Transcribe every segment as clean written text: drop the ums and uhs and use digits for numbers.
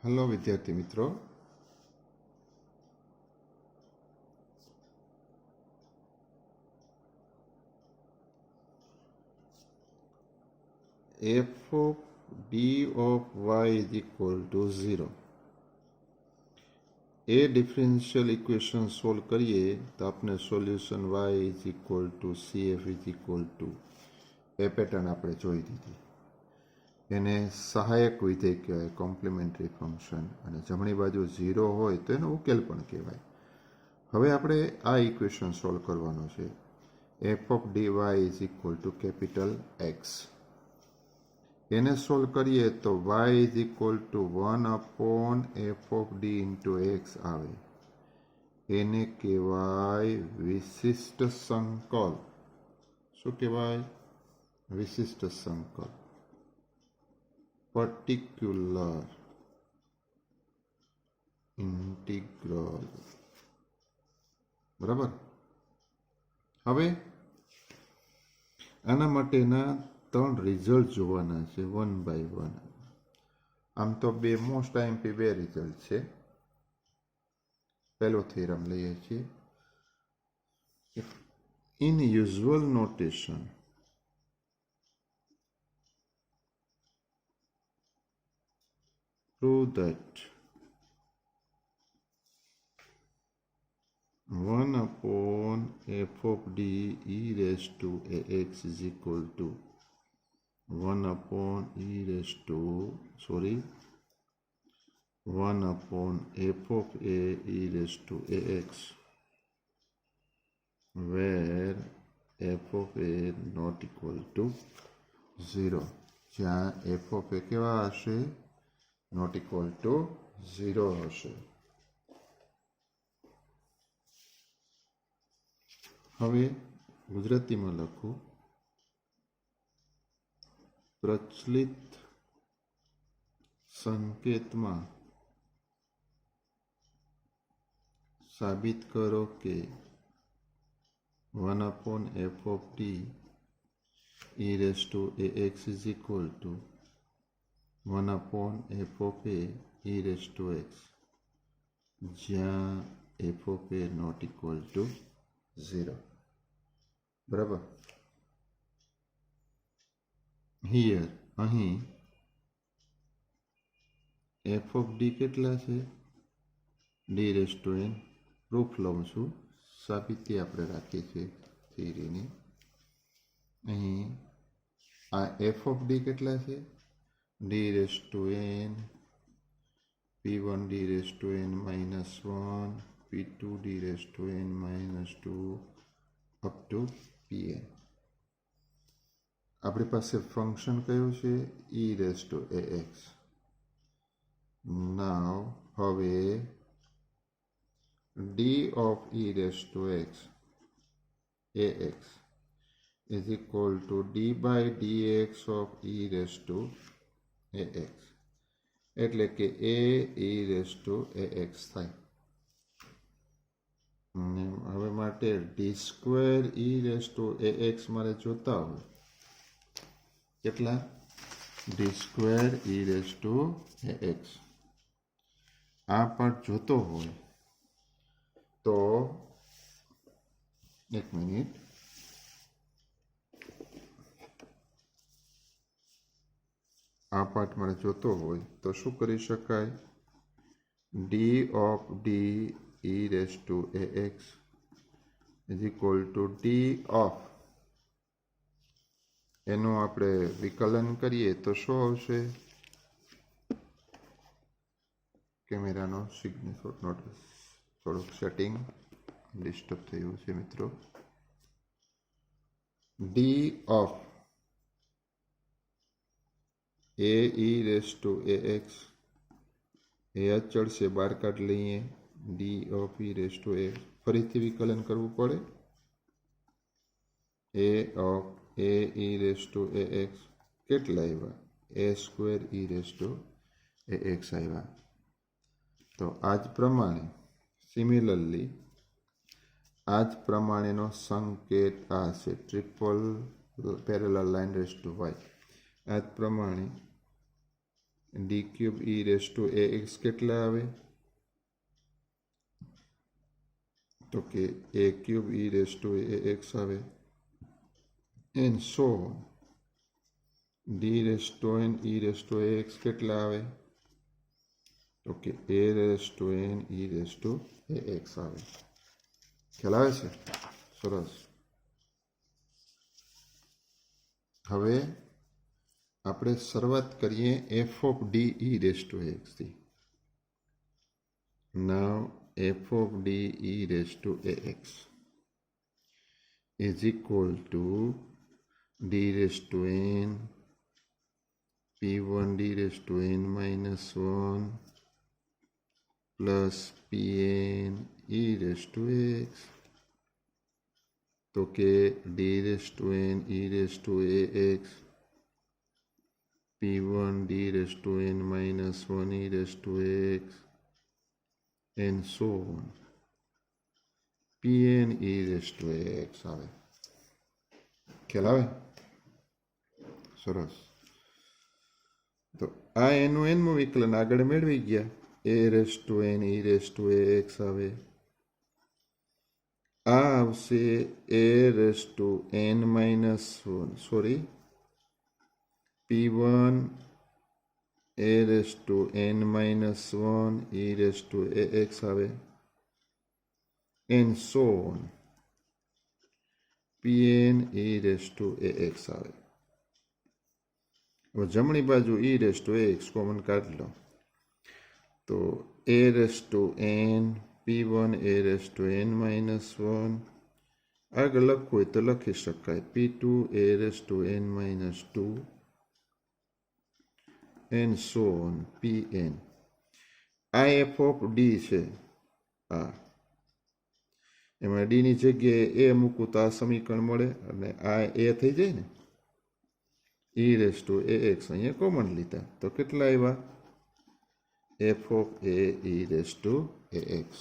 Hello विद्यार्थी मित्रों, f of d of y is equal to 0. A differential equation solve करिए तो आपने solution y is equal to cf is equal to a pattern આપણે જોઈ દીધી. એને સહાયક વિધેય કહેવાય, કોમ્પ્લિમેન્ટરી ફંક્શન, અને જમણી બાજુ 0 હોય તો એનો ઉકેલ પણ કહેવાય. હવે આપણે આ ઇક્વેશન સોલ્વ કરવાનું છે. f of dy is equal to capital X. એને સોલ્વ કરીએ તો y is equal to 1 upon f of d into x આવે. એને કહેવાય વિશિષ્ટ સંકલ. શું કહેવાય? વિશિષ્ટ સંકલ, પર્ટિક્યુલર ઇન્ટિગ્રલ. બરાબર. હવે આના માટેના 3 રિઝલ્ટ જોવાના છે, 1 by 1. આમ તો બે મોસ્ટ આઈએમપી 2 રિઝલ્ટ છે. પહેલો થિયરમ લઈએ છીએ. In usual notation prove that 1 upon f of d e raised to ax is equal to 1 upon 1 upon f of a e raised to ax, where f of a not equal to 0. જ્યાં f of a કેવા હશે? not equal to 0 હશે. હવે ગુજરાતીમાં લખું. પ્રચલિત સંકેતમાં સાબિત કરો કે 1 upon f of d e raised to ax is equal to 1 upon f of a e raised to x, જ્યાં f of a not equal to 0. બરાબર. હિયર અહીં f of d કેટલા છે? d raised to n. Proof લઉં છું, સાબિતી આપણે રાખીએ છીએ થિયરીની. અહીં આ f of d કેટલા છે? d raised to n, p1 d raised to n minus 1, p2 d raised to n minus 2 up to pn. આપણી પાસે ફંક્શન કયું છે? e raised to ax. નાવ હવે d of e raised to x ax is equal to d by dx of e raised to ax, એટલે કે a e raised to ax થાય. હવે માટે d square e raised to ax મારે જોતા હોય. કેટલા? d square e raised to ax. આ પાર્ટ જોતો હોય તો એક મિનિટ, આ પાર્ટ મારે જોતો હોય તો શું કરી શકાય? d of d e raised to ax is equal to d of, એનું આપણે વિકલન કરીએ તો શું આવશે? કેમેરાનો સિગ્નેચર નોટિસ થોડુંક સેટિંગ ડિસ્ટર્બ થયું છે મિત્રો. d of a e raised to ax, એ અચળ છે, બહાર કાઢી લઈએ. d of e raised to ax ફરીથી વિકલન કરવું પડે. a of a e raised to ax કેટલા આવ્યા? a square e raised to ax આવ્યા. તો આ જ પ્રમાણે સિમિલરલી આ જ પ્રમાણેનો સંકેત આ છે, triple parallel line raise to y. આ જ પ્રમાણે D cube e raise to a x કેટલા આવે? તો કે a cube e raise to a x આવે. And so D raise to n e raise to a x કેટલા આવે? તો કે a raise to n e raise to a x આવે. ખ્યાલ આવે છે? સરસ. હવે આપણે શરૂઆત કરીએ F of D e raise two એક્સથી. Now F of D e raise to a x is equal to d raised to n p1 d raised to n minus 1 plus pn e raised to x. तो के d raised to n e raised to ax p1 d raised to n minus 1 e raised to x and so on. pn e raised to ax આવે. ખ્યાલ આવે? સરસ. તો આ એનું એનમું વિકલન આગળ મેળવી ગયા. A raise to n e raise to a x આવે. આ આવશે a raise to n minus one p1 a raise to n minus one e raise to a x આવે. And so on pn e raise to a x આવે. હવે જમણી બાજુ e raise to a x common કાઢી લો. તો a raise to n p1 a raise to n minus one આગળ લખવું હોય તો લખી શકાય p2 a raise to n minus two and so on pn. આ એફ ઓફ ડી છે. આ એમાં ડીની જગ્યાએ એ મૂકું તો આ સમીકરણ મળે અને આ એ થઈ જાય ને. ઈ રેસ ટુ એ એક્સ અહીંયા કોમન લીધા તો કેટલા આવ્યા? F of A E raise to a x.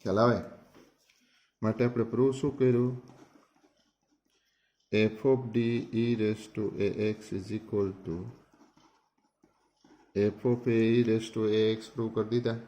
ખ્યાલ આવે? માટે આપણે પ્રૂવ શું કર્યું? F of D e raise to a x is equal to f of A E raise to a x prove કરી દીધા.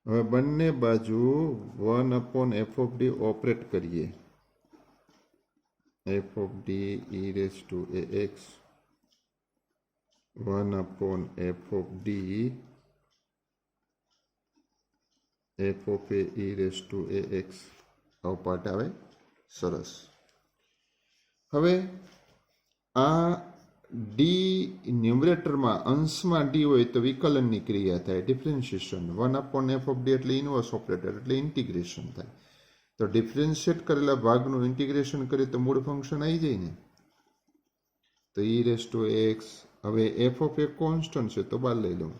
હવે બંને બાજુ 1 એફ ઓફ ડી ઓપરેટ કરીએ. F of D e raise to a x 1 F of D F of A E raise to a x આવો part આવે. સરસ. હવે આ ડી ન્યુમરેટરમાં અંશમાં ડી હોય તો વિકલનની ક્રિયા થાય ડિફરન્શિએશન. 1 એફ ઓફ ડી એટલે ઇન્વર્સ ઓપરેટર એટલે ઇન્ટિગ્રેશન થાય. તો ડિફરન્શિએટ કરેલા ભાગનું ઇન્ટિગ્રેશન કરીએ તો મૂળ ફંક્શન આવી જાય ને. તો ઈ રેસ ટુ એક્સ. હવે એફ ઓફ એ કોન્સ્ટન્ટ છે તો બહાર લઈ લઉં.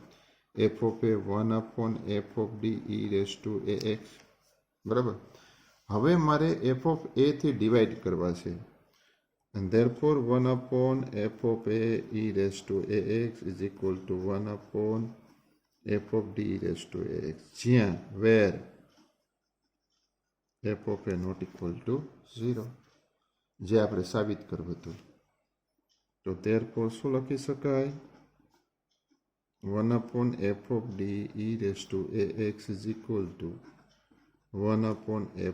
F of A 1 F of D e raise to a x. બરાબર. હવે મારે એફ ઓફ એ થી ડિવાઈડ કરવા છે. And therefore 1 f of a e raised to ax is equal to 1 f of d e raised to ax. જ્યાં where f of a not equal to 0 જે આપણે સાબિત કરવું હતું. તો therefore શું લખી શકાય? 1 f of d e raised to ax is equal to 1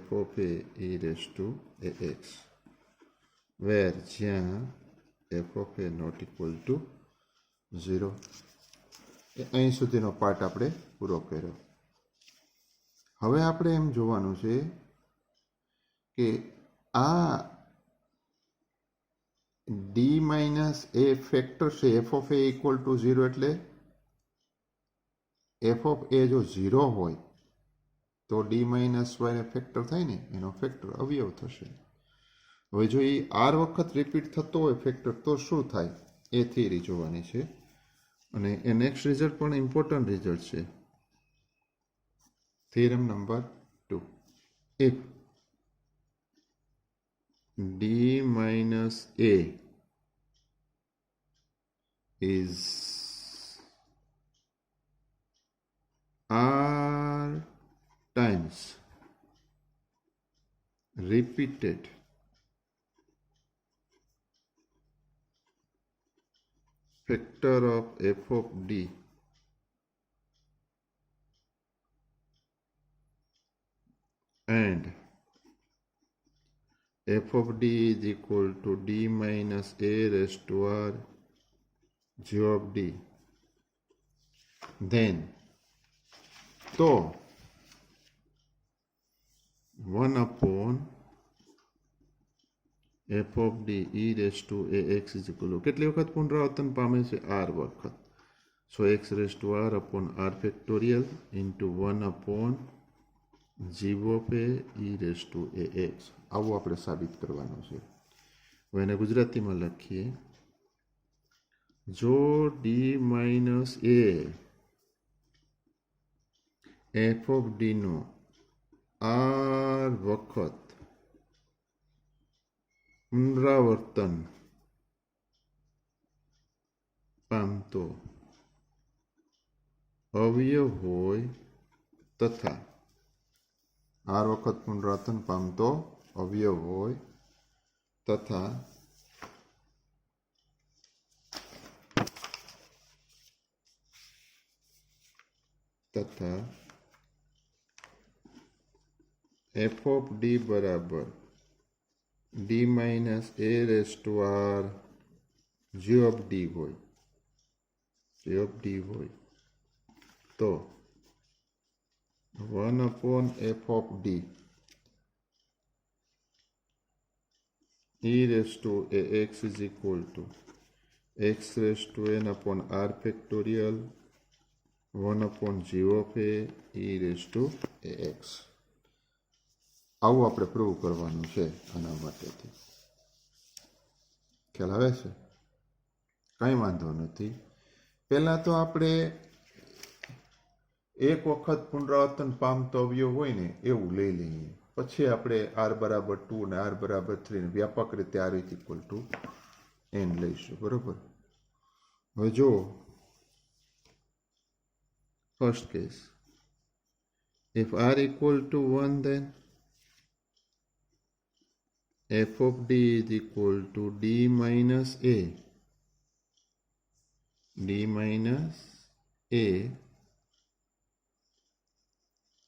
f of a e raised to ax. where જ્યાં f of a not equal to 0. અહીં સુધીનો પાર્ટ આપણે પૂરો કર્યો. હવે આપણે એમ જોવાનું છે કે આ ડી માઇનસ એ ફેક્ટર છે F of A equal to 0 એટલે એફ ઓફ એ જો 0 હોય તો ડી માઇનસ વાય ફેક્ટર થાય ને એનો ફેક્ટર અવયવ થશે. હવે જો એ આર વખત રિપીટ થતો હોય ફેક્ટર તો શું થાય એ થિયરી જોવાની છે. અને એ નેક્સ્ટ રિઝલ્ટ પણ ઇમ્પોર્ટન્ટ રિઝલ્ટ છે. Theorem number 2. If D minus A is r times repeated factor of f of d and f of d is equal to d minus a raised to r g of d, then તો 1 upon f of d e raised to ax is equal to કેટલી વખત પુનરાવર્તન પામે છે r વખત. So x raised to r upon r factorial into 1 upon g of a e raised to ax. આવું આપણે સાબિત કરવાનું છે. હવે એને ગુજરાતીમાં લખીએ. જો d minus a f of d નો r વખત પુનરાવર્તન પામતો અવયવ હોય તથા r વખત પુનરાવર્તન પામતો અવયવ હોય તથા f of d બરાબર d minus a raised to r g of d હોય તો 1 upon f of d e raised to ax is equal to x raised to n upon r factorial 1 upon g of a e raised to ax. આવું આપણે prove કરવાનું છે આના માટેથી. ખ્યાલ આવે છે? કંઈ વાંધો નથી. પહેલાં તો આપણે એક વખત પુનરાવર્તન પામતો અવયવ હોય ને એવું લઈ લઈએ, પછી આપણે r બરાબર 2 ને r બરાબર 3 ને વ્યાપક રીતે r is equal two n લઈશું. બરોબર. હવે જો first case, if r equal to 1 then f of d is equal to d minus a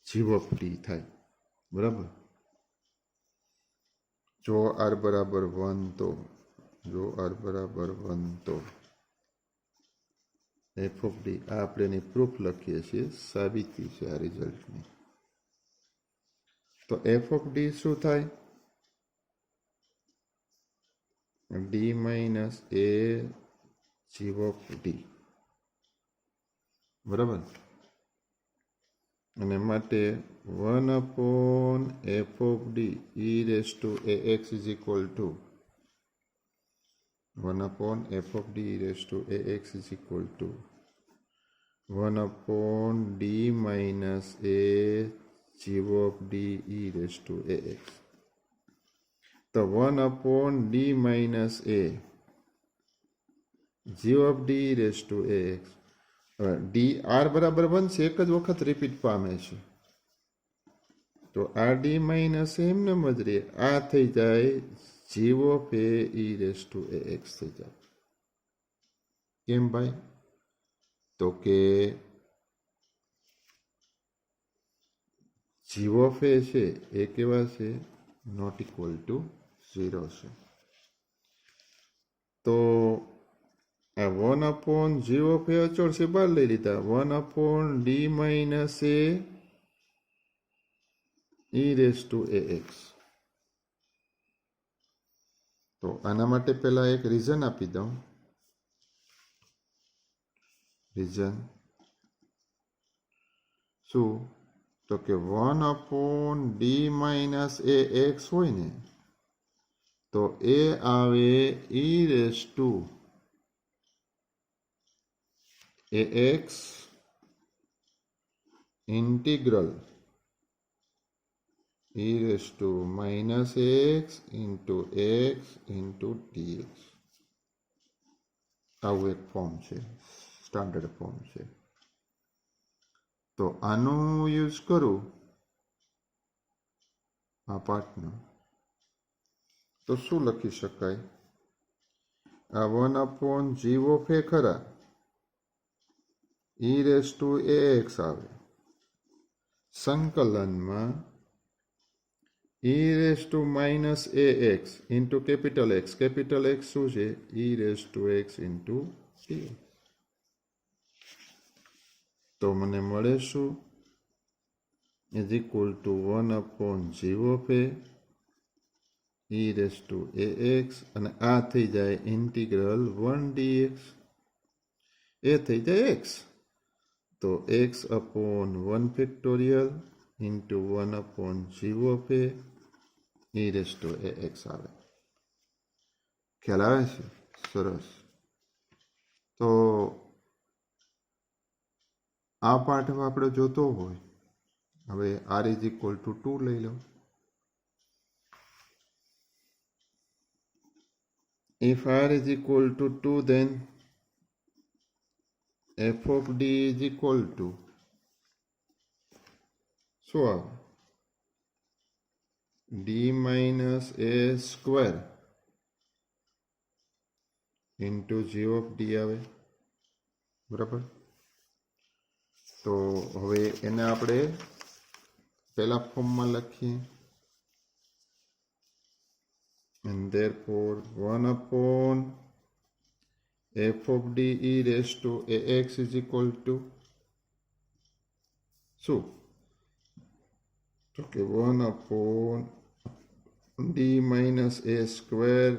g of d થાય. બરાબર. જો r બરાબર 1 તો f of d આ આપણે એની પ્રૂફ લખીએ છીએ, સાબિતી છે આ રિઝલ્ટની. તો f of d શું થાય? d minus a g of d. બરાબર. અને માટે 1 upon f of d e raised to ax is equal to 1 upon f of d e raised to ax is equal to 1 upon d minus a g of d e raised to ax. તો 1 upon d minus a g of d e raised to ax. d r બરાબર 1 છે, એક જ વખત repeat પામે છે, તો આ d માઇનસ એમને જ રહે, આ થઈ જાય g of a e raised to ax થઈ જાય. કેમ ભાઈ? તો કે g of a છે એ કેવા છે? નોટ ઇક્વલ ટુ 0 છે. તો આ 1 upon g of a અચળ છે, બહાર લઈ લીધા. 1 upon d minus a e raised to ax. તો આના માટે પહેલા એક રીઝન આપી દઉં. રીઝન શું? તો કે 1 upon d minus a x હોય ને તો એ આવે e raised to ax integral e raised to minus x into x into dx. આવું એક ફોર્મ છે, સ્ટાન્ડર્ડ ફોર્મ છે. તો આનું યુઝ કરું આ પાર્ટનો તો શું લખી શકાય? આ 1/g ઓફ એ ખરા e રેસ ટુ ax આવે સંકલનમાં e raise two minus ax into capital x શું છે e raise two x into dx. તો મને મળે શું is equal two 1/g of e raise two ax અને આ થઈ જાય ઇન્ટિગ્રલ 1 dx એ થઈ જાય x તો x upon 1 factorial into 1/g of e raise two ax આવે. ખ્યાલ આવે છે? સરસ. તો આ પાઠ હવે આપણે જોતો હોય હવે r ઇઝ ઇક્વલ ટુ 2 લઈ લો. If r is equal to 2, then f of d is equal to શું આવે d minus a square into g of d આવે બરાબર. તો હવે એને આપણે પહેલા ફોર્મમાં લખીએ and therefore 1/f of d e raised to ax is equal to શું તો કે 1/d minus a square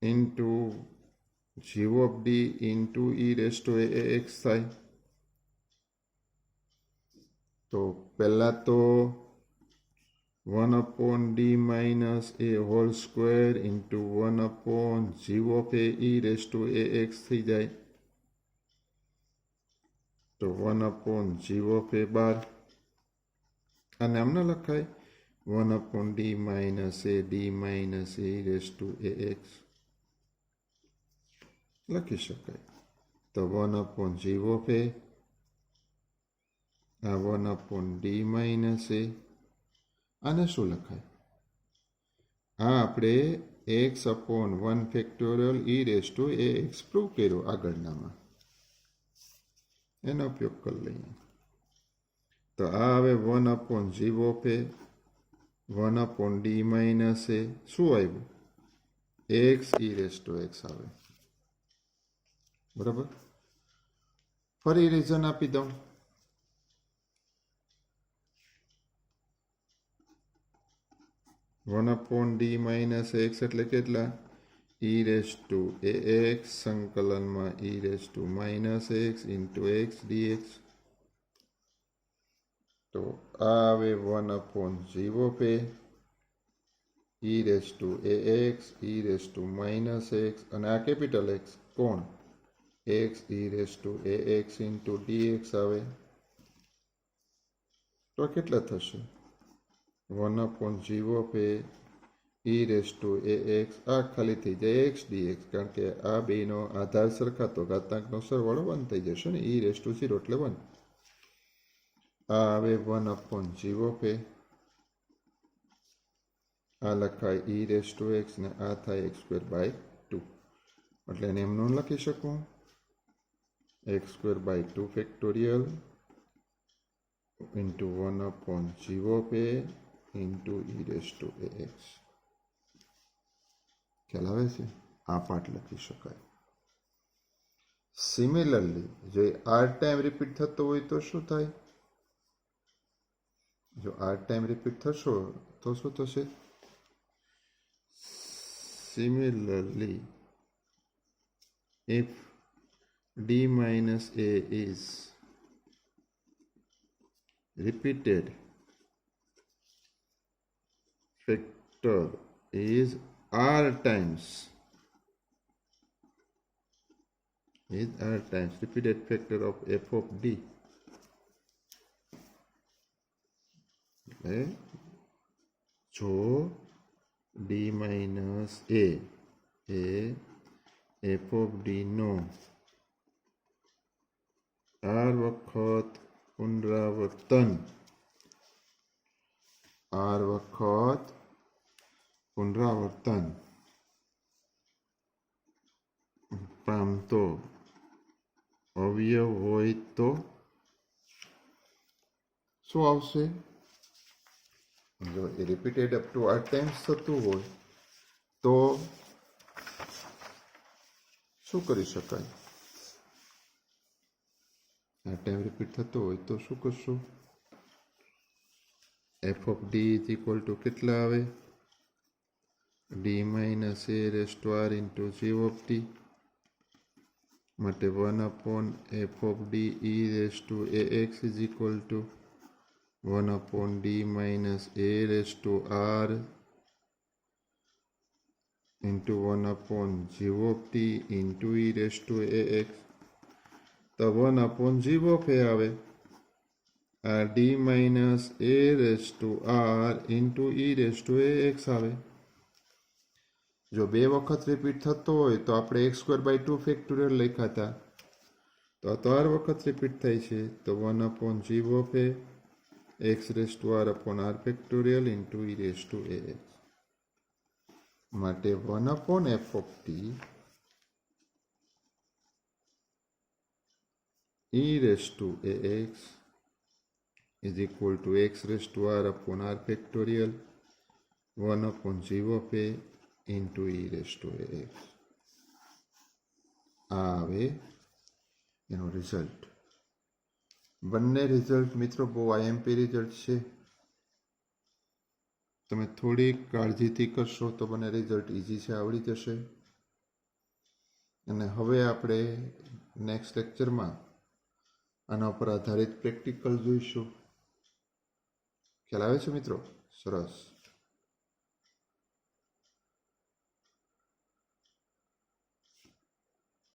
into g of d into e raised to ax થાય. તો પહેલા તો 1/d minus a whole square into 1/g of e raised to ax થઈ જાય. તો 1/g of a બાર આને આમ ના લખાય 1/d minus a d minus a e raised to ax લખી શકાય. તો 1/g of a આ 1/d minus a આને શું લખાય આ આપણે x upon 1 factorial e raise two ax prove કર્યો આગળનામાં એનો ઉપયોગ કરી લઈએ. તો આ હવે 1/g of a 1/d minus a શું આવ્યું x e raise two x આવે બરાબર. ફરી રીઝન આપી દઉં 1/d minus x એટલે કેટલા e રેસ ટુ ax સંકલનમાં e raise two minus x into x dx. તો આ આવે 1/g of a e raise two ax e raise two minus x અને આ કેપિટલ x કોણ x e raise two ax into dx આવે. તો કેટલા થશે 1/g of a e raise two ax આ ખાલી થઈ જાય x dx કારણ કે આ બેનો આધાર સરખા તો ઘાતાંકનો સરવાળો 1 થઈ જશે ને e રેસ ટુ 0 એટલે 1. આ આવે 1/g ઓફ a આ લખાય e રેસ ટુ x ને આ થાય x²/2 એટલે એને એમનો લખી શકું x²/2 factorial into 1/g of a into e raised to ax. ખ્યાલ આવે છે? આ પાર્ટ લખી શકાય. સિમિલરલી જો r ટાઈમ રિપીટ થતો હોય તો શું થાય જો r ટાઈમ રિપીટ થશો તો શું થશે similarly if d minus a is repeated factor is r times repeated factor of f of d જો d minus a એ f of d નો r વખત પુનરાવર્તન r વખત પુનરાવર્તન પામતો અવયવ હોય તો શું આવશે? જો એ રિપીટેડ અપ ટુ 8 ટાઈમ્સ થતું હોય તો શું કરી શકાય? 8 ટાઈમ રિપીટ થતો હોય તો શું કરશું? F of d is equal to કેટલા આવે? D minus a raise to r into g of d માટે 1 upon f of D e raise to a x is equal to 1 upon d minus a raised to r into 1 upon g of t into e raised to ax. તો 1 upon g of a આવે આ d minus a raised to r into e raised to ax આવે. જો બે વખત repeat થતો હોય તો આપણે x²/2 ફેક્ટોરિયલ લખ્યા હતા, તો આ 3 વખત રિપીટ થાય છે તો 1 upon g of a x raised to r upon r factorial into e raised to ax માટે 1 upon f of t e raised to ax is equal to x raised to r upon r factorial 1 upon g of a into e raised to ax. આ આવે એનો result. બંને result મિત્રો બહુ IMP result છે. તમે થોડી કાળજીથી કરશો તો બંને રિઝલ્ટ ઇઝી છે, આવડી જશે. અને હવે આપણે નેક્સ્ટ લેક્ચરમાં આના પર આધારિત પ્રેક્ટિકલ જોઈશું. ખ્યાલ આવે છે મિત્રો? સરસ.